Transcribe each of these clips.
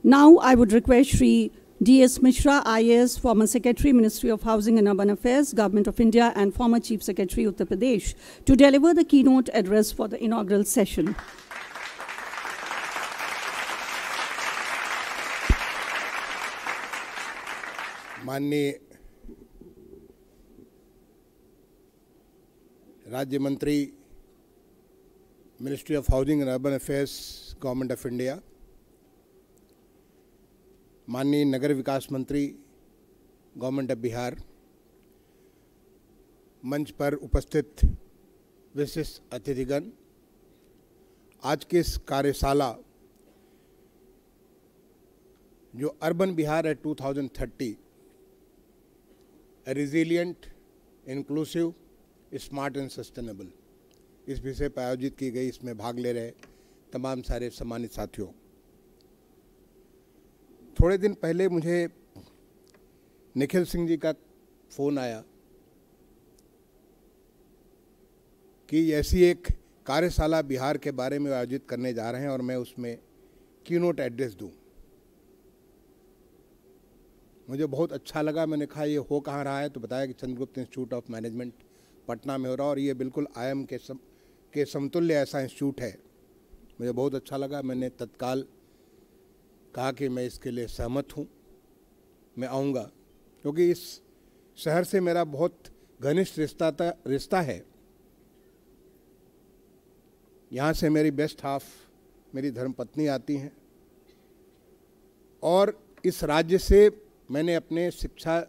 Now I would request Shri D.S. Mishra, IAS, former Secretary, Ministry of Housing and Urban Affairs, Government of India, and former Chief Secretary, Uttar Pradesh, to deliver the keynote address for the inaugural session. माननीय राज्य मंत्री, ministry of housing and urban affairs, government of India, माननीय नगर विकास मंत्री, government of Bihar, मंच पर उपस्थित विशिष्ट अतिथिगण, आज के इस कार्यशाला जो अर्बन बिहार है 2030, resilient, inclusive, smart and sustainable, इस विषय पर आयोजित की गई, इसमें भाग ले रहे तमाम सारे सम्मानित साथियों, थोड़े दिन पहले मुझे निखिल सिंह जी का फ़ोन आया कि ऐसी एक कार्यशाला बिहार के बारे में आयोजित करने जा रहे हैं और मैं उसमें कीनोट एड्रेस दूं। मुझे बहुत अच्छा लगा। मैंने कहा ये हो कहाँ रहा है, तो बताया कि Chandragupta institute of management Patna में हो रहा, और ये बिल्कुल IIM के समतुल्य ऐसा इंस्टीट्यूट है। मुझे बहुत अच्छा लगा। मैंने तत्काल कहा कि मैं इसके लिए सहमत हूँ, मैं आऊँगा, क्योंकि इस शहर से मेरा बहुत घनिष्ठ रिश्ता है। यहाँ से मेरी बेस्ट हाफ, मेरी धर्मपत्नी आती हैं, और इस राज्य से मैंने अपने शिक्षा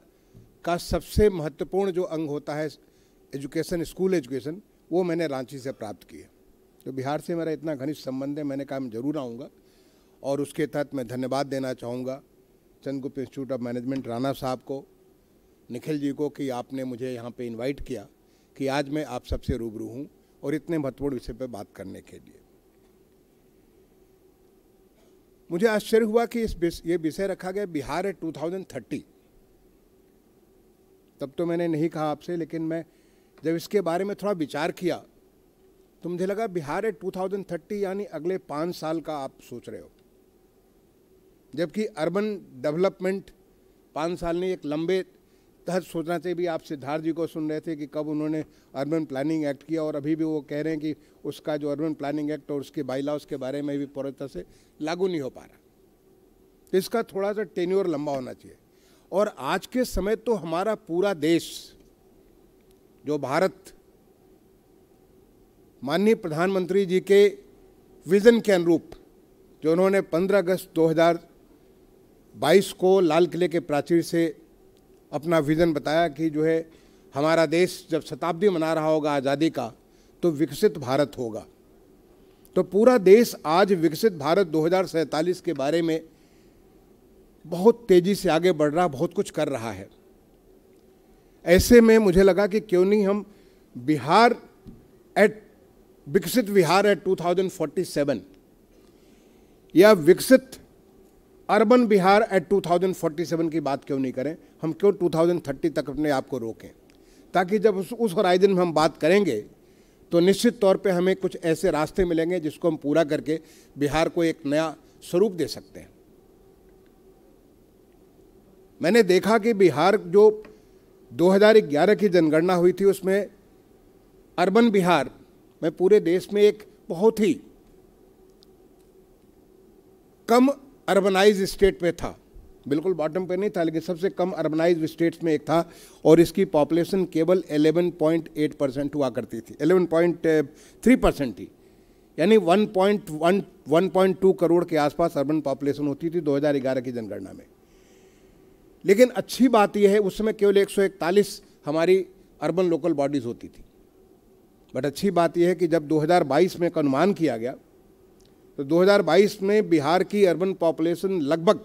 का सबसे महत्वपूर्ण जो अंग होता है एजुकेशन, स्कूल एजुकेशन, वो मैंने रांची से प्राप्त किया। तो बिहार से मेरा इतना घनिष्ठ संबंध है, मैंने कहा मैं ज़रूर आऊँगा, और उसके तहत मैं धन्यवाद देना चाहूँगा Chandragupta institute of management Rana साहब को, निखिल जी को, कि आपने मुझे यहाँ पे इनवाइट किया कि आज मैं आप सबसे रूबरू हूँ और इतने महत्वपूर्ण विषय पर बात करने के लिए। मुझे आश्चर्य हुआ कि ये विषय रखा गया बिहार है 2030। तब तो मैंने नहीं कहा आपसे, लेकिन मैं जब इसके बारे में थोड़ा विचार किया तो मुझे लगा बिहार है 2030 यानी अगले 5 साल का आप सोच रहे हो, जबकि अर्बन डेवलपमेंट 5 साल नहीं, एक लंबे तहत सोचना चाहिए। भी आप सिद्धार्थ जी को सुन रहे थे कि कब उन्होंने अर्बन प्लानिंग एक्ट किया, और अभी भी वो कह रहे हैं कि उसका जो अर्बन प्लानिंग एक्ट और उसके बाईलॉज के बारे में भी पूरी तरह से लागू नहीं हो पा रहा। तो इसका थोड़ा सा टेन्योर लंबा होना चाहिए। और आज के समय तो हमारा पूरा देश, जो भारत माननीय प्रधानमंत्री जी के विजन के अनुरूप, जो उन्होंने 15 अगस्त 2022 को लाल किले के प्राचीर से अपना विज़न बताया कि जो है हमारा देश जब शताब्दी मना रहा होगा आज़ादी का, तो विकसित भारत होगा। तो पूरा देश आज विकसित भारत 2047 के बारे में बहुत तेज़ी से आगे बढ़ रहा, बहुत कुछ कर रहा है। ऐसे में मुझे लगा कि क्यों नहीं हम विकसित बिहार एट 2047 या विकसित अर्बन बिहार एट 2047 की बात क्यों नहीं करें। हम क्यों 2030 तक अपने आप को रोकें, ताकि जब उस होराइजन में हम बात करेंगे तो निश्चित तौर पे हमें कुछ ऐसे रास्ते मिलेंगे जिसको हम पूरा करके बिहार को एक नया स्वरूप दे सकते हैं। मैंने देखा कि बिहार जो 2011 की जनगणना हुई थी, उसमें अर्बन बिहार में पूरे देश में एक बहुत ही कम अर्बनाइज स्टेट में था, बिल्कुल बॉटम पे नहीं था, लेकिन सबसे कम अर्बनाइज स्टेट्स में एक था, और इसकी पॉपुलेशन केवल 11.8% हुआ करती थी, 11.3% थी, यानी 1.2 करोड़ के आसपास अर्बन पॉपुलेशन होती थी 2011 की जनगणना में। लेकिन अच्छी बात यह है, उस समय केवल 141 हमारी अर्बन लोकल बॉडीज़ होती थी। बट अच्छी बात यह है कि जब 2022 में का अनुमान किया गया, तो 2022 में बिहार की अर्बन पॉपुलेशन लगभग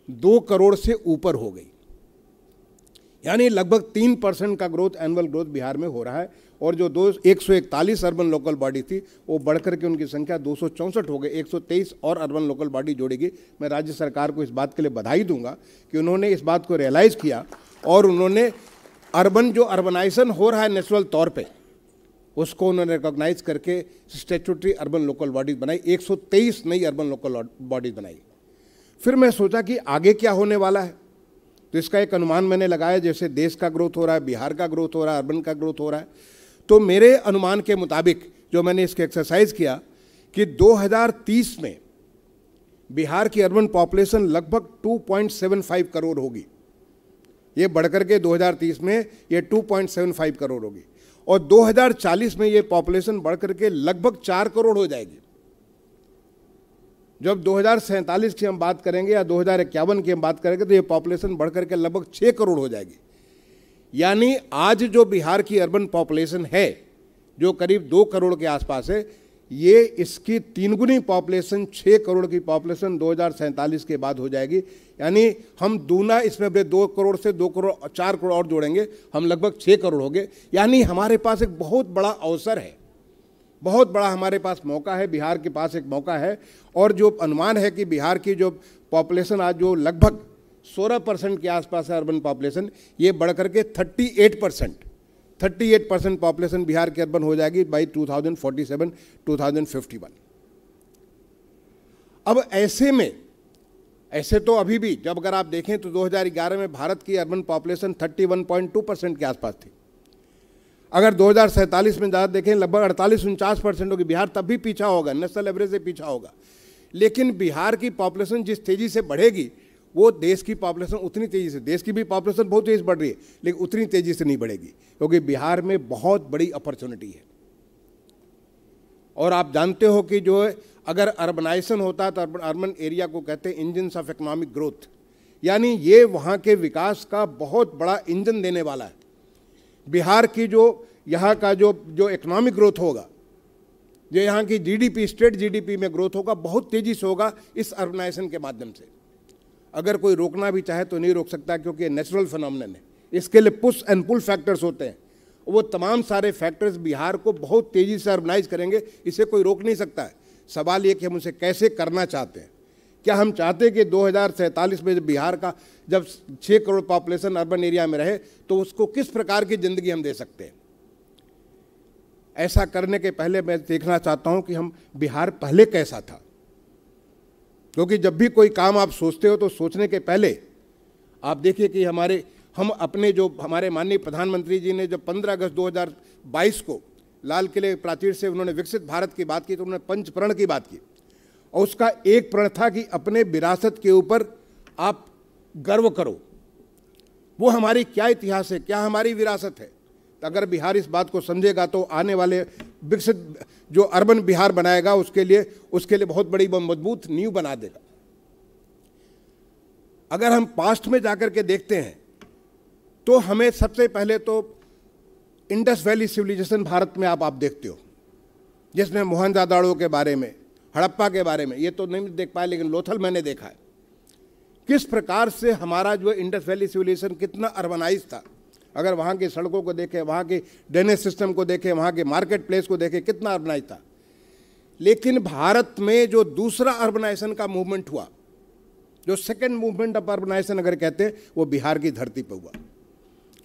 2 करोड़ से ऊपर हो गई, यानी लगभग 3% का ग्रोथ, एनुअल ग्रोथ बिहार में हो रहा है। और जो 141 अर्बन लोकल बॉडी थी, वो बढ़कर के उनकी संख्या 264 हो गई। 123 और अर्बन लोकल बॉडी जोड़ेगी। मैं राज्य सरकार को इस बात के लिए बधाई दूंगा कि उन्होंने इस बात को रियलाइज़ किया, और उन्होंने जो अर्बनाइजेशन हो रहा है नेचुरल तौर पे, उसको उन्होंने रिकॉग्नाइज करके स्टैट्यूटरी अर्बन लोकल बॉडीज बनाई। 123 नई अर्बन लोकल बॉडीज बनाई। फिर मैं सोचा कि आगे क्या होने वाला है, तो इसका एक अनुमान मैंने लगाया, जैसे देश का ग्रोथ हो रहा है, बिहार का ग्रोथ हो रहा है, अर्बन का ग्रोथ हो रहा है, तो मेरे अनुमान के मुताबिक जो मैंने इसके एक्सरसाइज किया कि 2030 में बिहार की अर्बन पॉपुलेशन लगभग 2.75 करोड़ होगी। ये बढ़कर के 2030 में ये 2.75 करोड़ होगी और 2040 में ये पॉपुलेशन बढ़कर के लगभग 4 करोड़ हो जाएगी। जब 2047 की हम बात करेंगे या 2051 की हम बात करेंगे तो ये पॉपुलेशन बढ़कर के लगभग 6 करोड़ हो जाएगी। यानी आज जो बिहार की अर्बन पॉपुलेशन है जो करीब 2 करोड़ के आसपास है, ये इसकी 3 गुनी पॉपुलेशन 6 करोड़ की पॉपुलेशन 2047 के बाद हो जाएगी। यानी हम दूना इसमें 2 करोड़ से 2 करोड़ 4 करोड़ और जोड़ेंगे, हम लगभग 6 करोड़ हो गए। यानी हमारे पास एक बहुत बड़ा अवसर है, बहुत बड़ा हमारे पास मौका है, बिहार के पास एक मौका है। और जो अनुमान है कि बिहार की जो पॉपुलेशन आज जो लगभग 16% के आसपास है अर्बन पॉपुलेशन, ये बढ़कर के 38% पॉपुलेशन बिहार की अर्बन हो जाएगी बाई 2047-2051। अब ऐसे में, ऐसे तो अभी भी जब अगर आप देखें तो 2011 में भारत की अर्बन पॉपुलेशन 31.2% के आसपास थी। अगर 2047 में ज़्यादा देखें लगभग 48-49% होगी। बिहार तब भी पीछा होगा, नेशनल एवरेज से पीछा होगा। लेकिन बिहार की पॉपुलेशन जिस तेज़ी से बढ़ेगी वो देश की पॉपुलेशन उतनी तेज़ी से, देश की भी पॉपुलेशन बहुत तेज़ बढ़ रही है लेकिन उतनी तेज़ी से नहीं बढ़ेगी, क्योंकि बिहार में बहुत बड़ी अपॉर्चुनिटी है। और आप जानते हो कि जो अगर अर्बनाइजेशन होता है तो अर्बन एरिया को कहते हैं इंजन्स ऑफ इकोनॉमिक ग्रोथ, यानी ये वहाँ के विकास का बहुत बड़ा इंजन देने वाला है। बिहार की जो यहाँ का जो इकोनॉमिक ग्रोथ होगा, जो यहाँ की जीडीपी, स्टेट जीडीपी में ग्रोथ होगा, बहुत तेज़ी से होगा इस अर्बनाइजेशन के माध्यम से। अगर कोई रोकना भी चाहे तो नहीं रोक सकता, क्योंकि ये नेचुरल फिनोमेनन है। इसके लिए पुश एंड पुल फैक्टर्स होते हैं, वो तमाम सारे फैक्टर्स बिहार को बहुत तेज़ी से अर्बनाइज करेंगे, इसे कोई रोक नहीं सकता है। सवाल ये कि हम उसे कैसे करना चाहते हैं। क्या हम चाहते हैं कि 2047 में बिहार का जब 6 करोड़ पॉपुलेशन अर्बन एरिया में रहे तो उसको किस प्रकार की ज़िंदगी हम दे सकते हैं। ऐसा करने के पहले मैं देखना चाहता हूं कि हम बिहार पहले कैसा था, क्योंकि जब भी कोई काम आप सोचते हो तो सोचने के पहले आप देखिए कि हम अपने जो हमारे माननीय प्रधानमंत्री जी ने जब 15 अगस्त 2022 को लाल किले प्राचीर से उन्होंने विकसित भारत की बात की तो उन्होंने 5 प्रण की बात की, और उसका एक प्रण था कि अपने विरासत के ऊपर आप गर्व करो। वो हमारी क्या इतिहास है, क्या हमारी विरासत है। तो अगर बिहार इस बात को समझेगा तो आने वाले विकसित जो अर्बन बिहार बनाएगा उसके लिए बहुत बड़ी मजबूत नींव बना देगा। अगर हम पास्ट में जाकर के देखते हैं तो हमें सबसे पहले तो इंडस वैली सिविलाइजेशन भारत में आप देखते हो, जिसमें मोहनजोदड़ो के बारे में, हड़प्पा के बारे में, ये तो नहीं देख पाए लेकिन लोथल मैंने देखा है किस प्रकार से हमारा जो इंडस वैली सिविलाइजेशन कितना अर्बनाइज था। अगर वहाँ की सड़कों को देखें, वहाँ के ड्रेनेज सिस्टम को देखें, वहाँ के मार्केट प्लेस को देखें, कितना अर्बनाइज था। लेकिन भारत में जो दूसरा अर्बनाइजेशन का मूवमेंट हुआ, जो सेकेंड मूवमेंट ऑफ अर्बनाइजेशन अगर कहते हैं, वो बिहार की धरती पर हुआ।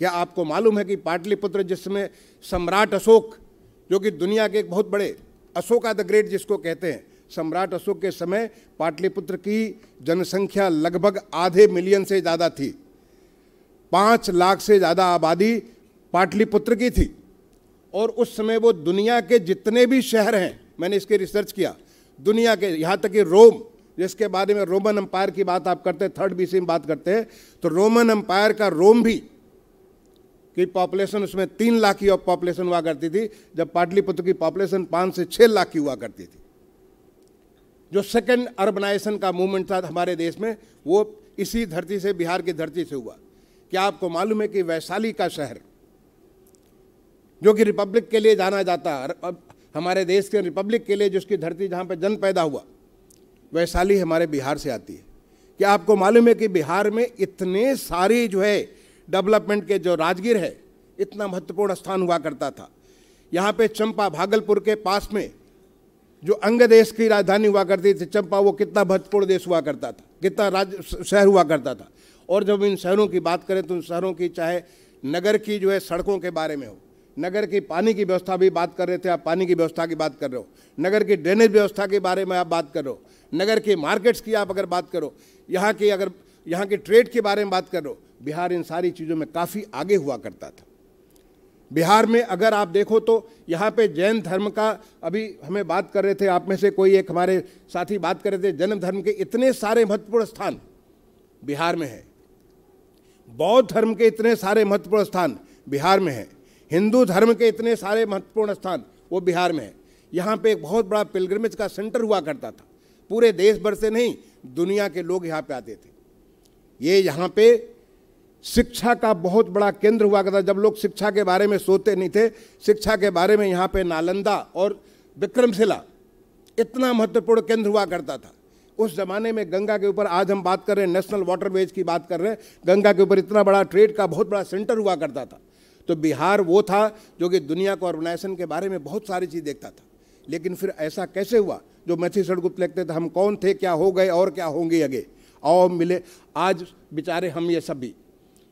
क्या आपको मालूम है कि पाटलिपुत्र जिसमें सम्राट अशोक, जो कि दुनिया के एक बहुत बड़े, अशोका द ग्रेट जिसको कहते हैं, सम्राट अशोक के समय पाटलिपुत्र की जनसंख्या लगभग आधे मिलियन से ज़्यादा थी। 5 लाख से ज़्यादा आबादी पाटलिपुत्र की थी। और उस समय वो दुनिया के जितने भी शहर हैं, मैंने इसके रिसर्च किया, दुनिया के, यहाँ तक कि रोम, जिसके बारे में रोमन एम्पायर की बात आप करते हैं, 3rd BC में बात करते हैं, तो रोमन एम्पायर का रोम भी की पॉपुलेशन उसमें 3 लाख की पॉपुलेशन हुआ करती थी, जब पाटलिपुत्र की पॉपुलेशन 5 से 6 लाख की हुआ करती थी। जो सेकंड अर्बनाइजेशन का मूवमेंट था हमारे देश में, वो इसी धरती से, बिहार की धरती से हुआ। क्या आपको मालूम है कि वैशाली का शहर, जो कि रिपब्लिक के लिए जाना जाता है, हमारे देश के रिपब्लिक के लिए जिसकी धरती जहाँ पर जन्म पैदा हुआ, वैशाली हमारे बिहार से आती है। क्या आपको मालूम है कि बिहार में इतने सारी जो है डेवलपमेंट के, जो राजगीर है, इतना महत्वपूर्ण स्थान हुआ करता था। यहाँ पे चंपा, भागलपुर के पास में जो अंग देश की राजधानी हुआ करती थी चंपा, वो कितना महत्वपूर्ण देश हुआ करता था, कितना शहर हुआ करता था। और जब इन शहरों की बात करें तो उन शहरों की, चाहे नगर की जो है सड़कों के बारे में हो, नगर की पानी की व्यवस्था भी बात कर रहे थे आप, पानी की व्यवस्था की बात कर रहे हो, नगर की ड्रेनेज व्यवस्था के बारे में आप बात कर रहे हो, नगर के मार्केट्स की आप अगर बात करो, यहाँ के ट्रेड के बारे में बात करो, बिहार इन सारी चीज़ों में काफ़ी आगे हुआ करता था। बिहार में अगर आप देखो तो यहाँ पे जैन धर्म का, अभी हमें बात कर रहे थे, आप में से कोई एक हमारे साथी बात कर रहे थे, जैन धर्म के इतने सारे महत्वपूर्ण स्थान बिहार में है, बौद्ध धर्म के इतने सारे महत्वपूर्ण स्थान बिहार में है, हिंदू धर्म के इतने सारे महत्वपूर्ण स्थान वो बिहार में है। यहाँ पे एक बहुत बड़ा पिलग्रिमेज का सेंटर हुआ करता था, पूरे देश भर से नहीं, दुनिया के लोग यहाँ पे आते थे। ये यहाँ पे शिक्षा का बहुत बड़ा केंद्र हुआ करता। जब लोग शिक्षा के बारे में सोचते नहीं थे, शिक्षा के बारे में यहाँ पे नालंदा और विक्रमशिला इतना महत्वपूर्ण केंद्र हुआ करता था। उस जमाने में गंगा के ऊपर, आज हम बात कर रहे हैं नेशनल वाटरवेज की बात कर रहे हैं, गंगा के ऊपर इतना बड़ा ट्रेड का बहुत बड़ा सेंटर हुआ करता था। तो बिहार वो था जो कि दुनिया को ऑर्गेनाइजेशन के बारे में बहुत सारी चीज़ देखता था। लेकिन फिर ऐसा कैसे हुआ, जो मैथिली सड़गुप्त लिखते थे, हम कौन थे, क्या हो गए और क्या होंगे आगे, आओ मिले। आज बेचारे हम ये सब भी,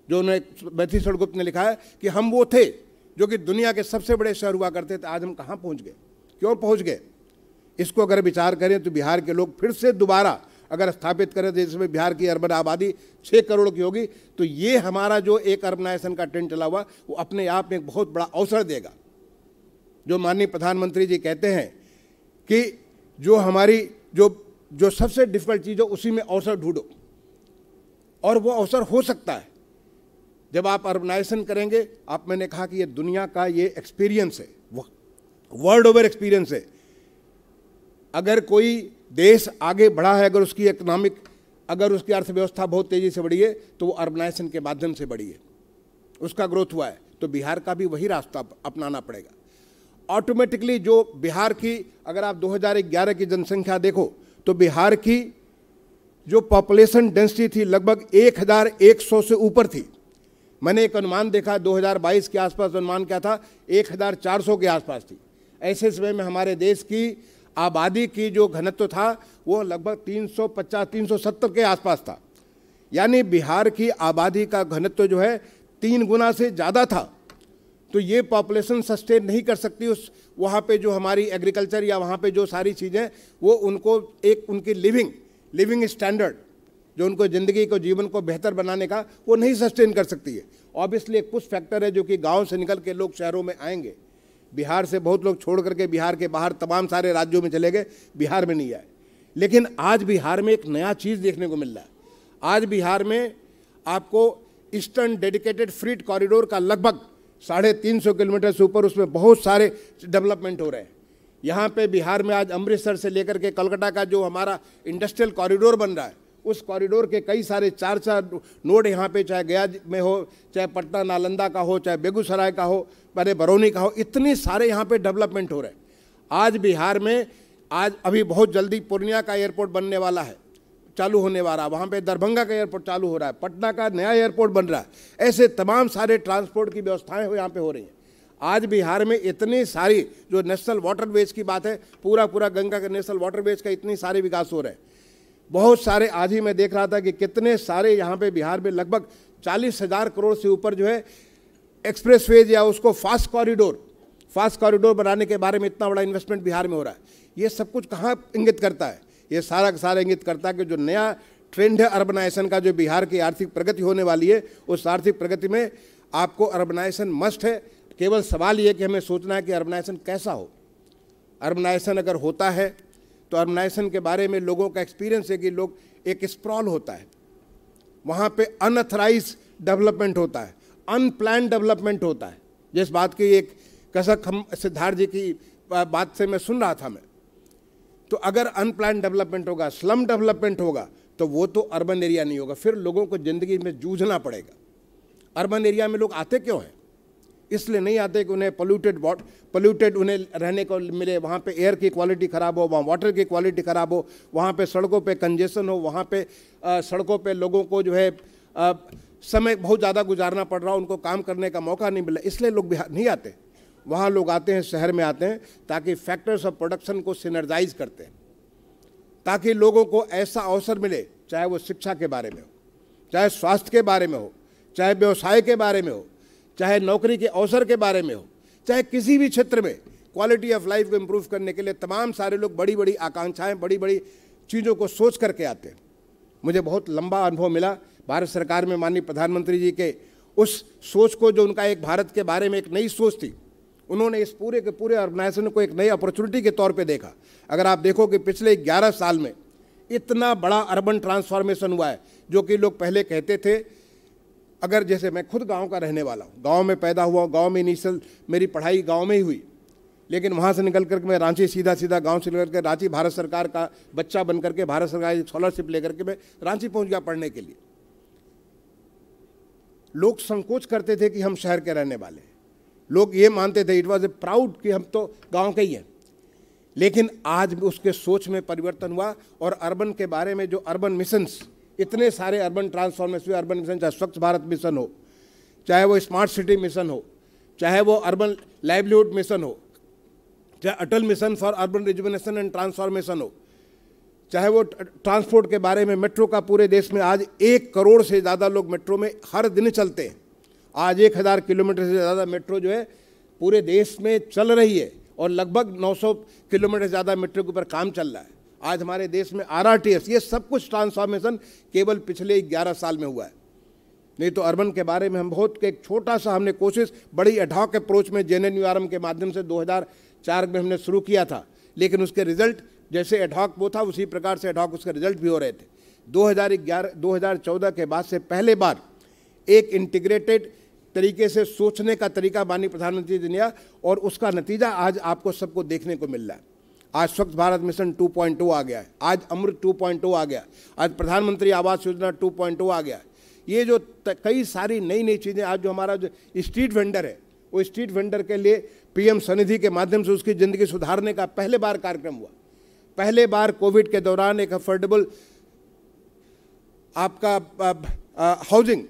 जो उन्हें मैथिली सड़गुप्त ने लिखा है कि हम वो थे जो कि दुनिया के सबसे बड़े शहर हुआ करते थे, आज हम कहाँ पहुँच गए, क्यों पहुँच गए। इसको अगर विचार करें तो बिहार के लोग फिर से दोबारा अगर स्थापित करें, तो जिसमें बिहार की अर्बन आबादी 6 करोड़ की होगी, तो ये हमारा जो एक अर्बनाइजेशन का ट्रेंड चला हुआ, वो अपने आप में एक बहुत बड़ा अवसर देगा। जो माननीय प्रधानमंत्री जी कहते हैं कि जो हमारी जो सबसे डिफिकल्ट चीज़ हो उसी में अवसर ढूंढो, और वो अवसर हो सकता है जब आप अर्बनाइजेशन करेंगे। आप, मैंने कहा कि ये दुनिया का ये एक्सपीरियंस है, वर्ल्ड ओवर एक्सपीरियंस है। अगर कोई देश आगे बढ़ा है, अगर उसकी अगर उसकी अर्थव्यवस्था बहुत तेज़ी से बढ़ी है, तो वो अर्बनाइजेशन के माध्यम से बढ़ी है, उसका ग्रोथ हुआ है। तो बिहार का भी वही रास्ता अपनाना पड़ेगा। ऑटोमेटिकली जो बिहार की, अगर आप 2011 की जनसंख्या देखो, तो बिहार की जो पॉपुलेशन डेंसिटी थी लगभग 1100 से ऊपर थी। मैंने एक अनुमान देखा 2022 के आसपास, अनुमान क्या था, 1400 के आसपास थी। ऐसे समय में हमारे देश की आबादी की जो घनत्व था वो लगभग 350-370 के आसपास था। यानी बिहार की आबादी का घनत्व जो है 3 गुना से ज़्यादा था। तो ये पॉपुलेशन सस्टेन नहीं कर सकती उस वहाँ पे जो हमारी एग्रीकल्चर या वहाँ पे जो सारी चीज़ें, वो उनको एक उनकी लिविंग स्टैंडर्ड, जो उनको ज़िंदगी को, जीवन को बेहतर बनाने का, वो नहीं सस्टेन कर सकती है। ऑब्वियसली कुछ फैक्टर है जो कि गांव से निकल के लोग शहरों में आएंगे। बिहार से बहुत लोग छोड़ करके बिहार के बाहर तमाम सारे राज्यों में चले गए, बिहार में नहीं आए। लेकिन आज बिहार में एक नया चीज़ देखने को मिल रहा है। आज बिहार में आपको ईस्टर्न डेडिकेटेड फ्रीट कॉरिडोर का लगभग 350 किलोमीटर से ऊपर, उसमें बहुत सारे डेवलपमेंट हो रहे हैं। यहाँ पे बिहार में आज अमृतसर से लेकर के कलकत्ता का जो हमारा इंडस्ट्रियल कॉरिडोर बन रहा है, उस कॉरिडोर के कई सारे 4 नोड यहाँ पे, चाहे गया में हो, चाहे पटना नालंदा का हो, चाहे बेगूसराय का हो, पहले बरौनी का हो, इतने सारे यहाँ पे डेवलपमेंट हो रहे हैं। आज बिहार में, आज अभी बहुत जल्दी पूर्णिया का एयरपोर्ट बनने वाला है, चालू होने वाला, वहाँ पे दरभंगा का एयरपोर्ट चालू हो रहा है, पटना का नया एयरपोर्ट बन रहा है। ऐसे तमाम सारे ट्रांसपोर्ट की व्यवस्थाएँ यहाँ पे हो रही हैं। आज बिहार में इतनी सारी, जो नेशनल वाटरवेज की बात है, पूरा गंगा का नेशनल वाटरवेज का इतनी सारे विकास हो रहे हैं। बहुत सारे, आज ही मैं देख रहा था कि कितने सारे यहाँ पे बिहार में लगभग 40,000 करोड़ से ऊपर जो है एक्सप्रेसवेज या उसको फास्ट कॉरिडोर बनाने के बारे में इतना बड़ा इन्वेस्टमेंट बिहार में हो रहा है। ये सब कुछ कहाँ इंगित करता है? ये सारा का सारा इंगित करता है कि जो नया ट्रेंड है अर्बनाइजेशन का, जो बिहार की आर्थिक प्रगति होने वाली है, उस आर्थिक प्रगति में आपको अर्बनाइजेशन मस्ट है। केवल सवाल ये कि हमें सोचना है कि अर्बनाइजेशन कैसा हो। अर्बनाइजेशन अगर होता है तो अर्बनाइजेशन के बारे में लोगों का एक्सपीरियंस है कि लोग, एक स्प्रॉल होता है, वहाँ पे अनऑथराइज डेवलपमेंट होता है, अनप्लान डेवलपमेंट होता है। जिस बात की एक कसक हम सिद्धार्थ जी की बात से मैं सुन रहा था मैं, तो अगर अनप्लान डेवलपमेंट होगा, स्लम डेवलपमेंट होगा, तो वो तो अर्बन एरिया नहीं होगा, फिर लोगों को ज़िंदगी में जूझना पड़ेगा। अर्बन एरिया में लोग आते क्यों हैं? इसलिए नहीं आते कि उन्हें पोल्यूटेड उन्हें रहने को मिले, वहाँ पे एयर की क्वालिटी ख़राब हो, वहाँ वाटर की क्वालिटी ख़राब हो, वहाँ पे सड़कों पे कंजेशन हो, वहाँ पे सड़कों पे लोगों को जो है समय बहुत ज़्यादा गुजारना पड़ रहा हो, उनको काम करने का मौका नहीं मिला, इसलिए लोग बिहार नहीं आते। वहाँ लोग आते हैं, शहर में आते हैं, ताकि फैक्टर्स ऑफ प्रोडक्शन को सिनर्जाइज करते हैं, ताकि लोगों को ऐसा अवसर मिले, चाहे वो शिक्षा के बारे में हो, चाहे स्वास्थ्य के बारे में हो, चाहे व्यवसाय के बारे में हो, चाहे नौकरी के अवसर के बारे में हो, चाहे किसी भी क्षेत्र में क्वालिटी ऑफ लाइफ को इम्प्रूव करने के लिए तमाम सारे लोग बड़ी बड़ी आकांक्षाएं, बड़ी बड़ी चीज़ों को सोच करके आते हैं। मुझे बहुत लंबा अनुभव मिला भारत सरकार में माननीय प्रधानमंत्री जी के उस सोच को, जो उनका एक भारत के बारे में एक नई सोच थी। उन्होंने इस पूरे के पूरे ऑर्गेनाइजेशन को एक नई अपॉर्चुनिटी के तौर पे देखा। अगर आप देखो कि पिछले 11 साल में इतना बड़ा अर्बन ट्रांसफॉर्मेशन हुआ है, जो कि लोग पहले कहते थे, अगर जैसे मैं खुद गांव का रहने वाला हूँ, गांव में पैदा हुआ, गांव में इनिशियल मेरी पढ़ाई गांव में ही हुई, लेकिन वहाँ से निकल करके मैं रांची सीधा गांव से निकल कर रांची भारत सरकार का बच्चा बन करके भारत सरकार की स्कॉलरशिप लेकर के मैं रांची पहुँच गया पढ़ने के लिए। लोग संकोच करते थे कि हम शहर के रहने वाले, लोग ये मानते थे, इट वॉज ए प्राउड कि हम तो गांव के ही हैं। लेकिन आज भी उसके सोच में परिवर्तन हुआ और अर्बन के बारे में जो अर्बन मिशंस, इतने सारे अर्बन ट्रांसफॉर्मेशन अर्बन मिशन, चाहे स्वच्छ भारत मिशन हो, चाहे वो स्मार्ट सिटी मिशन हो, चाहे वो अर्बन लाइवलीहुड मिशन हो, चाहे Atal mission for urban rejuvenation and transformation हो, चाहे वो ट्रांसपोर्ट के बारे में, मेट्रो का पूरे देश में आज 1 करोड़ से ज़्यादा लोग मेट्रो में हर दिन चलते हैं। आज 1000 किलोमीटर से ज़्यादा मेट्रो जो है पूरे देश में चल रही है और लगभग 900 किलोमीटर से ज़्यादा मेट्रो के ऊपर काम चल रहा है। आज हमारे देश में RRTS, ये सब कुछ ट्रांसफॉर्मेशन केवल पिछले 11 साल में हुआ है। नहीं तो अर्बन के बारे में हम बहुत एक छोटा सा हमने कोशिश बड़ी एडहॉक अप्रोच में JNNURM के माध्यम से 2004 में हमने शुरू किया था, लेकिन उसके रिजल्ट जैसे एडहॉक वो था उसी प्रकार से एडहॉक उसके रिजल्ट भी हो रहे थे। 2014 के बाद से पहले बार एक इंटीग्रेटेड तरीके से सोचने का तरीका माननीय प्रधानमंत्री जी ने दिया और उसका नतीजा आज आपको सबको देखने को मिल रहा है। आज स्वच्छ भारत मिशन 2.0 आ गया है, आज अमृत 2.0 आ गया, आज प्रधानमंत्री आवास योजना 2.0 आ गया। ये जो कई सारी नई चीज़ें, आज जो हमारा जो स्ट्रीट वेंडर है, वो स्ट्रीट वेंडर के लिए PM स्वनिधि के माध्यम से उसकी ज़िंदगी सुधारने का पहले बार कार्यक्रम हुआ। पहले बार कोविड के दौरान एक अफोर्डेबल आपका housing,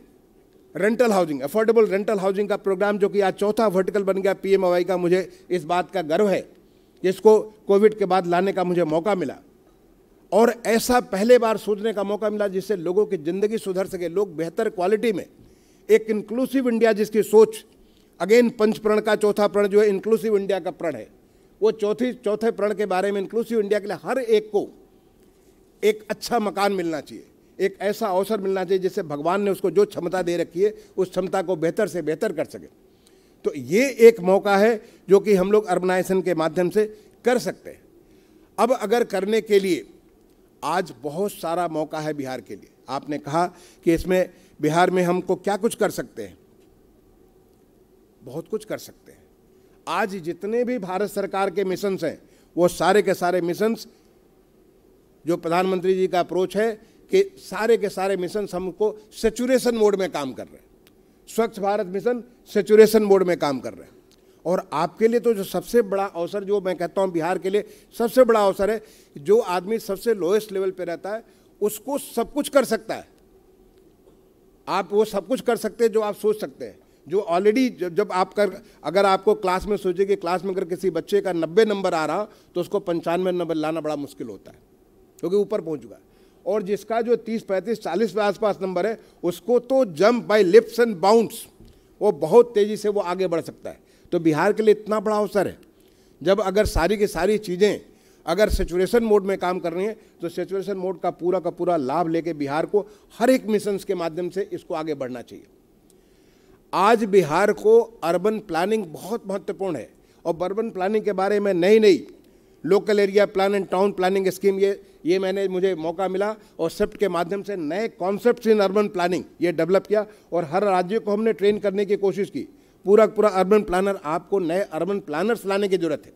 rental housing, affordable rental housing का प्रोग्राम, जो कि आज चौथा वर्टिकल बन गया PMAY का, मुझे इस बात का गर्व है, जिसको कोविड के बाद लाने का मुझे मौका मिला। और ऐसा पहले बार सोचने का मौका मिला जिससे लोगों की ज़िंदगी सुधर सके, लोग बेहतर क्वालिटी में, एक इंक्लूसिव इंडिया जिसकी सोच, अगेन पंचप्रण का चौथा प्रण जो है इंक्लूसिव इंडिया का प्रण है, वो चौथे प्रण के बारे में इंक्लूसिव इंडिया के लिए हर एक को एक अच्छा मकान मिलना चाहिए, एक ऐसा अवसर मिलना चाहिए जिससे भगवान ने उसको जो क्षमता दे रखी है उस क्षमता को बेहतर से बेहतर कर सके। तो ये एक मौका है जो कि हम लोग अर्बनाइजेशन के माध्यम से कर सकते हैं। अब अगर करने के लिए आज बहुत सारा मौका है बिहार के लिए। आपने कहा कि इसमें बिहार में हमको क्या कुछ कर सकते हैं, बहुत कुछ कर सकते हैं। आज जितने भी भारत सरकार के मिशंस हैं, वो सारे के सारे मिशंस, जो प्रधानमंत्री जी का अप्रोच है कि सारे के सारे मिशंस हमको सेचुरेशन मोड में काम कर रहे हैं। स्वच्छ भारत मिशन सेचुरेशन मोड में काम कर रहे हैं। और आपके लिए तो जो सबसे बड़ा अवसर, जो मैं कहता हूँ बिहार के लिए सबसे बड़ा अवसर है, जो आदमी सबसे लोएस्ट लेवल पे रहता है उसको सब कुछ कर सकता है। आप वो सब कुछ कर सकते हैं जो आप सोच सकते हैं, जो ऑलरेडी जब आप अगर आपको क्लास में सोचिए कि क्लास में अगर किसी बच्चे का 90 नंबर आ रहा तो उसको 95 नंबर लाना बड़ा मुश्किल होता है, क्योंकि ऊपर पहुँच चुका है। और जिसका जो 30, 35, 40 के आसपास नंबर है, उसको तो jump by leaps and bounds, वो बहुत तेज़ी से वो आगे बढ़ सकता है। तो बिहार के लिए इतना बड़ा अवसर है, जब अगर सारी की सारी चीज़ें अगर सेचुरेशन मोड में काम कर रही हैं, तो सेचुरेशन मोड का पूरा लाभ लेके बिहार को हर एक मिशंस के माध्यम से इसको आगे बढ़ना चाहिए। आज बिहार को अर्बन प्लानिंग बहुत महत्वपूर्ण है, और अर्बन प्लानिंग के बारे में नई local area plan and town planning scheme, ये मुझे मौका मिला और सेप्ट के माध्यम से नए कॉन्सेप्ट्स इन अर्बन प्लानिंग ये डेवलप किया, और हर राज्य को हमने ट्रेन करने की कोशिश की। पूरा अर्बन प्लानर, आपको नए अर्बन प्लानर्स लाने की जरूरत है,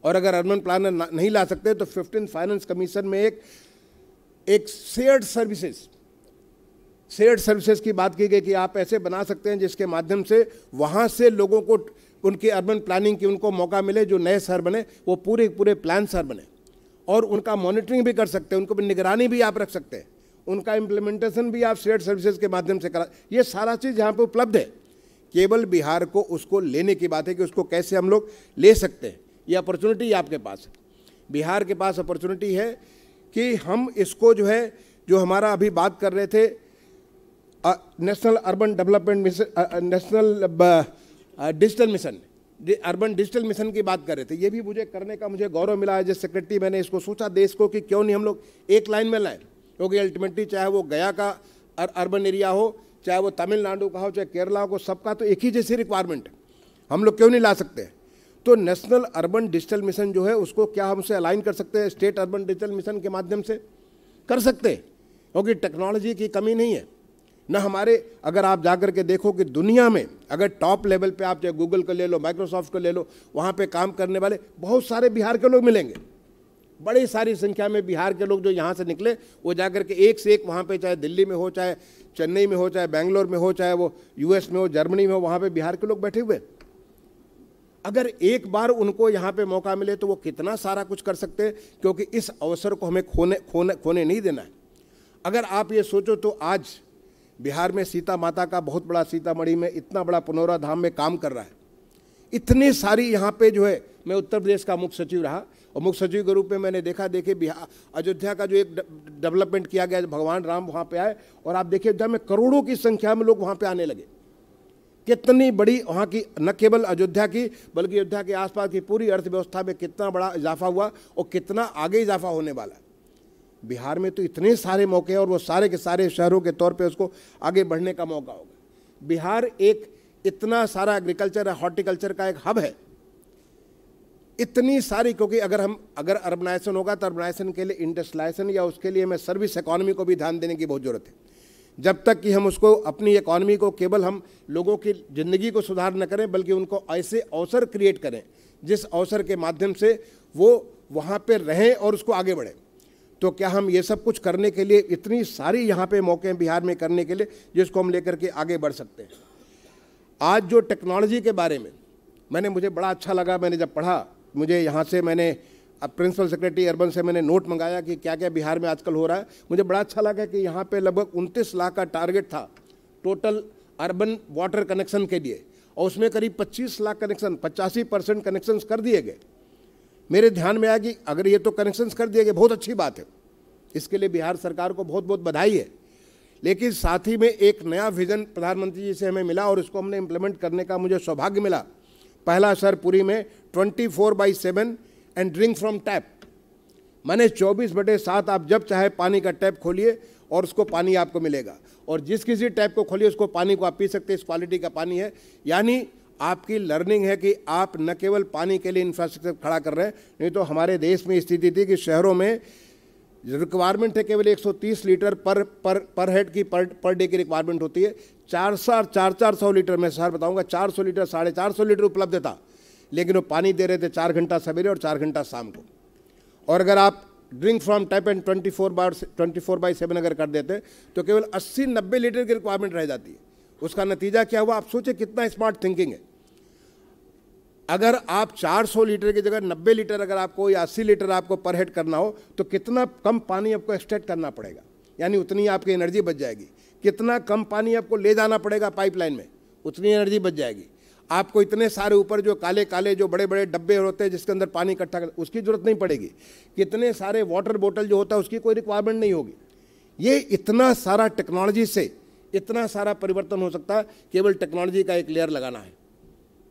और अगर अर्बन प्लानर नहीं ला सकते तो 15 फाइनेंस कमीशन में एक शेयर्ड सर्विसेज की बात की गई कि आप ऐसे बना सकते हैं जिसके माध्यम से वहाँ से लोगों को उनकी अर्बन प्लानिंग की उनको मौका मिले, जो नए शहर बने वो पूरे प्लान शहर बने, और उनका मॉनिटरिंग भी कर सकते हैं, उनको निगरानी भी आप रख सकते हैं, उनका इम्प्लीमेंटेशन भी आप शेयर्ड सर्विसेज के माध्यम से करा। ये सारा चीज़ यहाँ पे उपलब्ध है, केवल बिहार को उसको लेने की बात है कि उसको कैसे हम लोग ले सकते हैं। ये अपॉर्चुनिटी आपके पास है, बिहार के पास अपॉर्चुनिटी है कि हम इसको जो है, जो हमारा अभी बात कर रहे थे national urban development mission, national digital mission, urban digital mission की बात कर रहे थे, ये भी मुझे करने का मुझे गौरव मिला है। जैसे सेक्रेटरी मैंने इसको सोचा देश को कि क्यों नहीं हम लोग एक लाइन में लाएं, क्योंकि अल्टीमेटली चाहे वो गया का अर्बन एरिया हो, चाहे वो तमिलनाडु का हो, चाहे केरला हो, सबका तो एक ही जैसी रिक्वायरमेंट है, हम लोग क्यों नहीं ला सकते। तो नेशनल अर्बन डिजिटल मिशन जो है उसको क्या हमसे अलाइन कर सकते हैं, स्टेट अर्बन डिजिटल मिशन के माध्यम से कर सकते हैं, क्योंकि टेक्नोलॉजी की कमी नहीं है ना हमारे। अगर आप जाकर के देखो कि दुनिया में अगर टॉप लेवल पे आप चाहे गूगल को ले लो, माइक्रोसॉफ्ट को ले लो, वहाँ पे काम करने वाले बहुत सारे बिहार के लोग मिलेंगे, बड़ी सारी संख्या में बिहार के लोग जो यहाँ से निकले वो जाकर के एक से एक वहाँ पे, चाहे दिल्ली में हो, चाहे चेन्नई में हो, चाहे बेंगलोर में हो, चाहे वो यूएस में हो, जर्मनी में हो, वहाँ पे बिहार के लोग बैठे हुए। अगर एक बार उनको यहाँ पे मौका मिले तो वो कितना सारा कुछ कर सकते हैं, क्योंकि इस अवसर को हमें खोने नहीं देना है। अगर आप ये सोचो तो आज बिहार में सीता माता का बहुत बड़ा, सीतामढ़ी में इतना बड़ा पुनौरा धाम में काम कर रहा है, इतनी सारी यहाँ पे जो है, मैं उत्तर प्रदेश का मुख्य सचिव रहा और मुख्य सचिव के रूप में मैंने देखा बिहार अयोध्या का जो एक डेवलपमेंट किया गया, भगवान राम वहाँ पे आए और आप देखिए अयोध्या में करोड़ों की संख्या में लोग वहाँ पे आने लगे। कितनी बड़ी वहाँ की, न केवल अयोध्या की बल्कि अयोध्या के आसपास की पूरी अर्थव्यवस्था में कितना बड़ा इजाफा हुआ और कितना आगे इजाफा होने वाला है। बिहार में तो इतने सारे मौके हैं और वो सारे के सारे शहरों के तौर पे उसको आगे बढ़ने का मौका होगा। बिहार एक इतना सारा एग्रीकल्चर, हॉर्टिकल्चर का एक हब है, इतनी सारी, क्योंकि अगर अर्बनाइजेशन होगा तो अर्बनाइजेशन के लिए इंडस्ट्रियलाइजेशन या उसके लिए हमें सर्विस इकोनॉमी को भी ध्यान देने की बहुत ज़रूरत है। जब तक कि हम उसको, अपनी इकोनॉमी को केवल हम लोगों की ज़िंदगी को सुधार न करें बल्कि उनको ऐसे अवसर क्रिएट करें जिस अवसर के माध्यम से वो वहाँ पे रहें और उसको आगे बढ़ें। तो क्या हम ये सब कुछ करने के लिए, इतनी सारी यहाँ पे मौके हैं बिहार में करने के लिए जिसको हम लेकर के आगे बढ़ सकते हैं। आज जो टेक्नोलॉजी के बारे में मुझे बड़ा अच्छा लगा, मैंने जब पढ़ा, मुझे यहाँ से मैंने अब प्रिंसिपल सेक्रेटरी अर्बन से मैंने नोट मंगाया कि क्या क्या बिहार में आजकल हो रहा है। मुझे बड़ा अच्छा लगा कि यहाँ पे लगभग 29 लाख का टारगेट था टोटल अर्बन वाटर कनेक्शन के लिए और उसमें करीब 25 लाख कनेक्शन, 85% कनेक्शंस कर दिए गए। मेरे ध्यान में आया कि अगर ये तो कनेक्शंस कर दिए गए, बहुत अच्छी बात है, इसके लिए बिहार सरकार को बहुत बहुत बधाई है। लेकिन साथ ही में एक नया विजन प्रधानमंत्री जी से हमें मिला और इसको हमने इम्प्लीमेंट करने का मुझे सौभाग्य मिला। पहला शहर पुरी में 24/7 एंड ड्रिंक फ्रॉम टैप, माने 24/7 आप जब चाहे पानी का टैप खोलिए और उसको पानी आपको मिलेगा और जिस किसी टैप को खोलिए उसको पानी को आप पी सकते हैं, इस क्वालिटी का पानी है। यानी आपकी लर्निंग है कि आप न केवल पानी के लिए इंफ्रास्ट्रक्चर खड़ा कर रहे हैं, नहीं तो हमारे देश में स्थिति थी कि शहरों में रिक्वायरमेंट है केवल 130 लीटर पर हेड की पर डे की रिक्वायरमेंट होती है। 400 लीटर, मैं सर बताऊंगा, 400 लीटर 450 लीटर उपलब्ध था, लेकिन वो पानी दे रहे थे 4 घंटा सवेरे और 4 घंटा शाम को। और अगर आप ड्रिंक फ्रॉम टैप एंड 24/7 अगर कर देते तो केवल 80-90 लीटर की रिक्वायरमेंट रह जाती है। उसका नतीजा क्या हुआ, आप सोचे कितना स्मार्ट थिंकिंग है। अगर आप 400 लीटर की जगह 90 लीटर अगर आपको या 80 लीटर आपको पर हेड करना हो तो कितना कम पानी आपको एक्सट्रैक्ट करना पड़ेगा, यानी उतनी आपकी एनर्जी बच जाएगी। कितना कम पानी आपको ले जाना पड़ेगा पाइपलाइन में, उतनी एनर्जी बच जाएगी। आपको इतने सारे ऊपर जो काले काले जो बड़े बड़े डब्बे होते हैं जिसके अंदर पानी इकट्ठा कर, उसकी जरूरत नहीं पड़ेगी। कितने सारे वाटर बोतल जो होता है उसकी कोई रिक्वायरमेंट नहीं होगी। ये इतना सारा टेक्नोलॉजी से इतना सारा परिवर्तन हो सकता है, केवल टेक्नोलॉजी का एक लेयर लगाना है।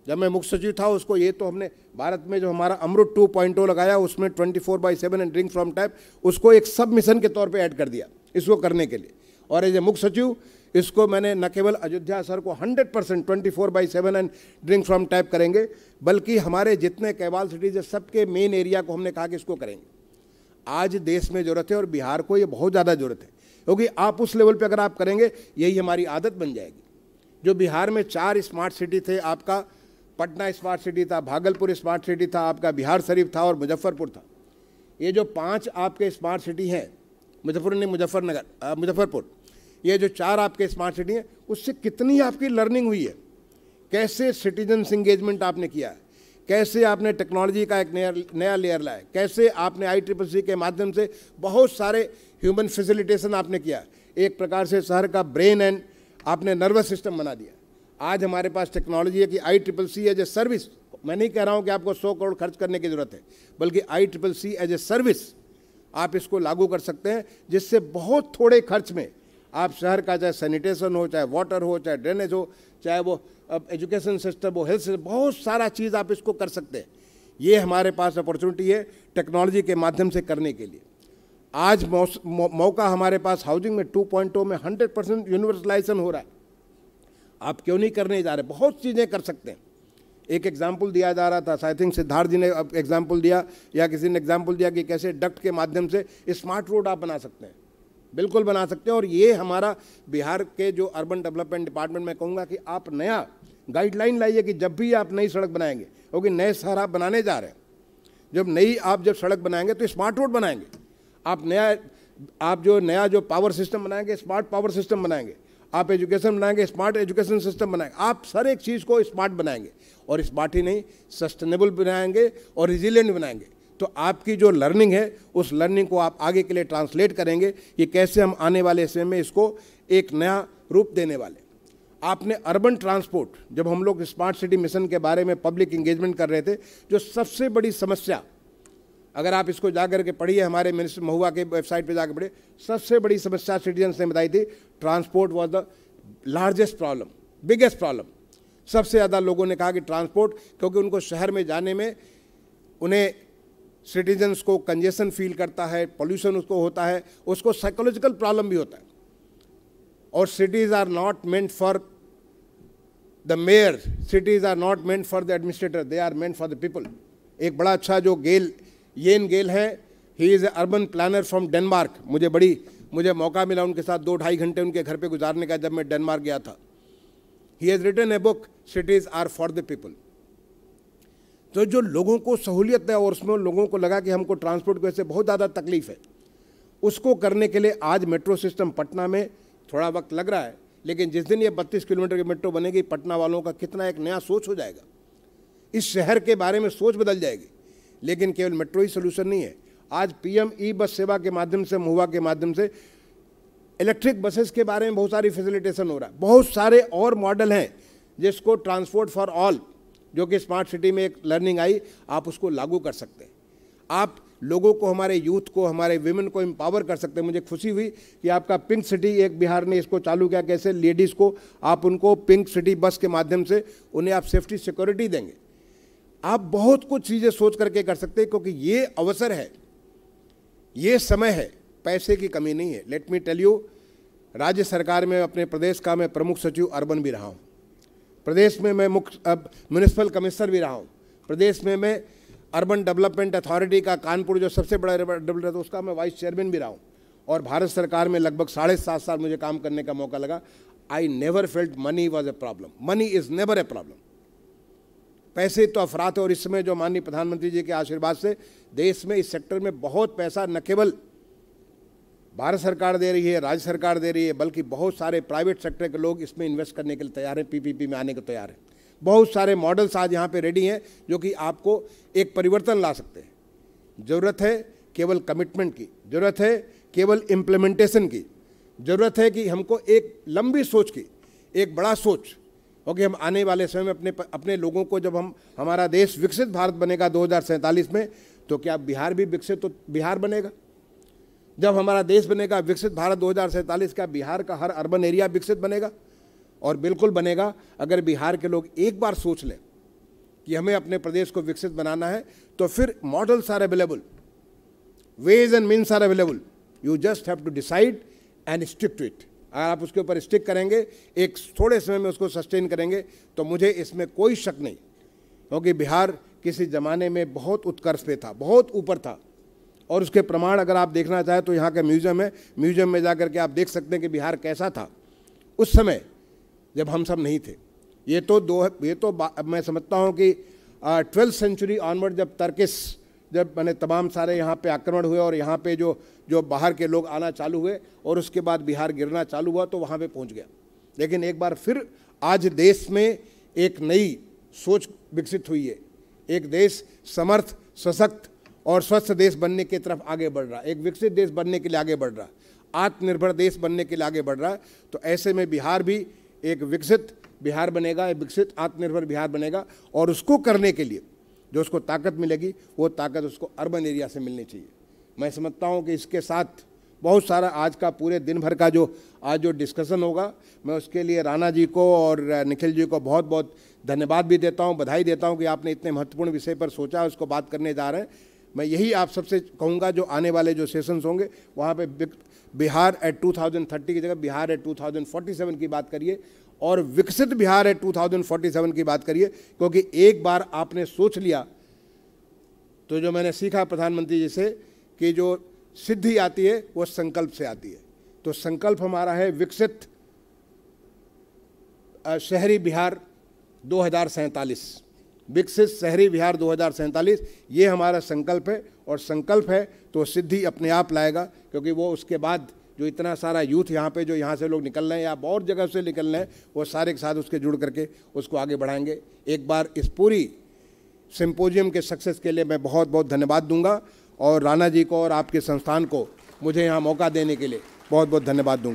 जब मैं मुख्य सचिव था उसको ये तो हमने भारत में जो हमारा अमृत 2.0 लगाया उसमें 24/7 एंड ड्रिंक फ्रॉम टैप उसको एक सब मिशन के तौर पे ऐड कर दिया इसको करने के लिए। और एज ए मुख्य सचिव इसको मैंने न केवल अयोध्या शहर को 100% 24/7 एंड ड्रिंक फ्रॉम टैप करेंगे, बल्कि हमारे जितने कैवाल सिटीज है सबके मेन एरिया को हमने कहा कि इसको करेंगे। आज देश में ज़रूरत है और बिहार को ये बहुत ज़्यादा ज़रूरत है, क्योंकि आप उस लेवल पे अगर आप करेंगे यही हमारी आदत बन जाएगी। जो बिहार में 4 स्मार्ट सिटी थे, आपका पटना स्मार्ट सिटी था, भागलपुर स्मार्ट सिटी था, आपका बिहार शरीफ था और मुजफ्फरपुर था। ये जो 5 आपके स्मार्ट सिटी हैं, मुजफ्फरपुर, ये जो 4 आपके स्मार्ट सिटी हैं, उससे कितनी आपकी लर्निंग हुई है, कैसे सिटीजन्स इंगेजमेंट आपने किया है, कैसे आपने टेक्नोलॉजी का एक नया लेयर लाया, कैसे आपने ICCC के माध्यम से बहुत सारे ह्यूमन फैसिलिटेशन आपने किया। एक प्रकार से शहर का ब्रेन एंड आपने नर्वस सिस्टम बना दिया। आज हमारे पास टेक्नोलॉजी है कि ICCC एज ए सर्विस, मैं नहीं कह रहा हूँ कि आपको 100 करोड़ खर्च करने की ज़रूरत है, बल्कि ICCC एज ए सर्विस आप इसको लागू कर सकते हैं, जिससे बहुत थोड़े खर्च में आप शहर का चाहे सैनिटेशन हो, चाहे वाटर हो, चाहे ड्रेनेज हो, चाहे वो अब एजुकेशन सिस्टम हो, हेल्थ सिस्टम, बहुत सारा चीज़ आप इसको कर सकते हैं। ये हमारे पास अपॉर्चुनिटी है टेक्नोलॉजी के माध्यम से करने के लिए। आज मौका हमारे पास हाउसिंग में 2.0 में 100% यूनिवर्सलाइजेशन हो रहा है। आप क्यों नहीं करने जा रहे? बहुत चीज़ें कर सकते हैं। एक एग्जाम्पल दिया जा रहा था, आई थिंक सिद्धार्थ जी ने एग्जाम्पल दिया या किसी ने एग्जाम्पल दिया कि कैसे डक्ट के माध्यम से स्मार्ट रोड आप बना सकते हैं। बिल्कुल बना सकते हैं। और ये हमारा बिहार के जो अर्बन डेवलपमेंट डिपार्टमेंट, मैं कहूँगा कि आप नया गाइडलाइन लाइए कि जब भी आप नई सड़क बनाएंगे, क्योंकि नए शहर आप बनाने जा रहे हैं, जब सड़क बनाएंगे तो स्मार्ट रोड बनाएंगे। आप जो नया पावर सिस्टम बनाएंगे, स्मार्ट पावर सिस्टम बनाएंगे। आप एजुकेशन बनाएंगे, स्मार्ट एजुकेशन सिस्टम बनाएंगे। आप हर एक चीज़ को स्मार्ट बनाएंगे, और स्मार्ट ही नहीं, सस्टेनेबल बनाएंगे और रिजिलियंट बनाएंगे। तो आपकी जो लर्निंग है, उस लर्निंग को आप आगे के लिए ट्रांसलेट करेंगे कि कैसे हम आने वाले समय में इसको एक नया रूप देने वाले। आपने अर्बन ट्रांसपोर्ट, जब हम लोग स्मार्ट सिटी मिशन के बारे में पब्लिक इंगेजमेंट कर रहे थे, जो सबसे बड़ी समस्या, अगर आप इसको जाकर के पढ़िए, हमारे मिनिस्टर महुआ के वेबसाइट पे जाकर पढ़िए, सबसे बड़ी समस्या सिटीजन्स ने बताई थी, transport was the largest problem, biggest problem. सबसे ज़्यादा लोगों ने कहा कि ट्रांसपोर्ट, क्योंकि उनको शहर में जाने में उन्हें सिटीजन्स को कंजेशन फील करता है, पोल्यूशन उसको होता है, उसको साइकोलॉजिकल प्रॉब्लम भी होता है। और cities are not meant for the mayor, cities are not meant for the administrator, they are meant for the people. एक बड़ा अच्छा जो येन गेल है, he is a urban planner from Denmark. मुझे मौका मिला उनके साथ 2-2.5 घंटे उनके घर पे गुजारने का, जब मैं डेनमार्क गया था। He has written a book, cities are for the people. तो जो लोगों को सहूलियत है, और उसमें लोगों को लगा कि हमको ट्रांसपोर्ट की वजह से बहुत ज़्यादा तकलीफ है, उसको करने के लिए आज मेट्रो सिस्टम पटना में थोड़ा वक्त लग रहा है, लेकिन जिस दिन ये 32 किलोमीटर की मेट्रो बनेगी, पटना वालों का कितना एक नया सोच हो जाएगा, इस शहर के बारे में सोच बदल जाएगी। लेकिन केवल मेट्रो ही सोल्यूशन नहीं है। आज PM ई बस सेवा के माध्यम से, महुआ के माध्यम से इलेक्ट्रिक बसेस के बारे में बहुत सारी फैसिलिटेशन हो रहा है। बहुत सारे और मॉडल हैं जिसको ट्रांसपोर्ट फॉर ऑल, जो कि स्मार्ट सिटी में एक लर्निंग आई, आप उसको लागू कर सकते हैं। आप लोगों को, हमारे यूथ को, हमारे विमेन को एम्पावर कर सकते हैं। मुझे खुशी हुई कि आपका पिंक सिटी, एक बिहार ने इसको चालू किया, कैसे लेडीज़ को आप उनको पिंक सिटी बस के माध्यम से उन्हें आप सेफ्टी सिक्योरिटी देंगे। आप बहुत कुछ चीज़ें सोच करके कर सकते हैं, क्योंकि ये अवसर है, ये समय है, पैसे की कमी नहीं है। लेट मी टेल यू, राज्य सरकार में, अपने प्रदेश का मैं प्रमुख सचिव अर्बन भी रहा हूँ, प्रदेश में मैं म्यूनिसिपल कमिश्नर भी रहा हूँ, प्रदेश में मैं अर्बन डेवलपमेंट अथॉरिटी का कानपुर, जो सबसे बड़ा डेवलपर था, उसका मैं वाइस चेयरमैन भी रहा हूँ, और भारत सरकार में लगभग 7.5 साल मुझे काम करने का मौका लगा। I never felt money was a problem. Money is never a problem. पैसे तो अफरात है, और इस समय जो माननीय प्रधानमंत्री जी के आशीर्वाद से देश में इस सेक्टर में बहुत पैसा न केवल भारत सरकार दे रही है, राज्य सरकार दे रही है, बल्कि बहुत सारे प्राइवेट सेक्टर के लोग इसमें इन्वेस्ट करने के लिए तैयार हैं, PPP में आने को तैयार हैं। बहुत सारे मॉडल्स आज यहाँ पे रेडी हैं, जो कि आपको एक परिवर्तन ला सकते हैं। ज़रूरत है केवल कमिटमेंट की, ज़रूरत है केवल इम्प्लीमेंटेशन की, ज़रूरत है कि हमको एक लंबी सोच की, एक बड़ा सोच, क्योंकि हम आने वाले समय में अपने लोगों को, जब हमारा देश विकसित भारत बनेगा 2047 में, तो क्या बिहार भी विकसित तो बिहार बनेगा? जब हमारा देश बनेगा विकसित भारत 2047, क्या बिहार का हर अर्बन एरिया विकसित बनेगा? और बिल्कुल बनेगा, अगर बिहार के लोग एक बार सोच लें कि हमें अपने प्रदेश को विकसित बनाना है, तो फिर models are available, ways and means are available, you just have to decide and stick to it. अगर आप उसके ऊपर स्टिक करेंगे, एक थोड़े समय में उसको सस्टेन करेंगे, तो मुझे इसमें कोई शक नहीं, क्योंकि बिहार किसी ज़माने में बहुत उत्कर्ष पे था, बहुत ऊपर था, और उसके प्रमाण अगर आप देखना चाहें तो यहाँ का म्यूज़ियम है, म्यूज़ियम में जाकर के आप देख सकते हैं कि बिहार कैसा था उस समय जब हम सब नहीं थे। ये तो मैं समझता हूँ कि 12th सेंचुरी ऑनवर्ड, जब मैंने तमाम सारे यहाँ पे आक्रमण हुए, और यहाँ पे जो बाहर के लोग आना चालू हुए, और उसके बाद बिहार गिरना चालू हुआ, तो वहाँ पे पहुँच गया। लेकिन एक बार फिर आज देश में एक नई सोच विकसित हुई है, एक देश समर्थ, सशक्त और स्वस्थ देश बनने की तरफ आगे बढ़ रहा है, एक विकसित देश बनने के लिए आगे बढ़ रहा है, आत्मनिर्भर देश बनने के लिए आगे बढ़ रहा है। तो ऐसे में बिहार भी एक विकसित बिहार बनेगा, एक विकसित आत्मनिर्भर बिहार बनेगा, और उसको करने के लिए जो उसको ताकत मिलेगी, वो ताकत उसको अर्बन एरिया से मिलनी चाहिए। मैं समझता हूँ कि इसके साथ बहुत सारा आज का पूरे दिन भर का आज जो डिस्कशन होगा, मैं उसके लिए राणा जी को और निखिल जी को बहुत बहुत धन्यवाद भी देता हूं, बधाई देता हूं कि आपने इतने महत्वपूर्ण विषय पर सोचा, उसको बात करने जा रहे हैं। मैं यही आप सबसे कहूँगा, जो आने वाले जो सेशंस होंगे वहाँ पे बिहार एट 2030 की जगह बिहार एट 2047 की बात करिए और विकसित बिहार एट 2047 की बात करिए, क्योंकि एक बार आपने सोच लिया तो जो मैंने सीखा प्रधानमंत्री जी से कि जो सिद्धि आती है वो संकल्प से आती है। तो संकल्प हमारा है विकसित शहरी बिहार 2047, विकसित शहरी बिहार 2047, ये हमारा संकल्प है। और संकल्प है तो सिद्धि अपने आप लाएगा, क्योंकि वो उसके बाद जो इतना सारा यूथ यहाँ पे, जो यहाँ से लोग निकल रहे हैं या बहुत जगह से निकल रहे हैं, वो सारे के साथ उसके जुड़ करके उसको आगे बढ़ाएंगे। एक बार इस पूरी सिंपोजियम के सक्सेस के लिए मैं बहुत बहुत धन्यवाद दूंगा और राणा जी को और आपके संस्थान को मुझे यहाँ मौका देने के लिए बहुत बहुत धन्यवाद दूंगा।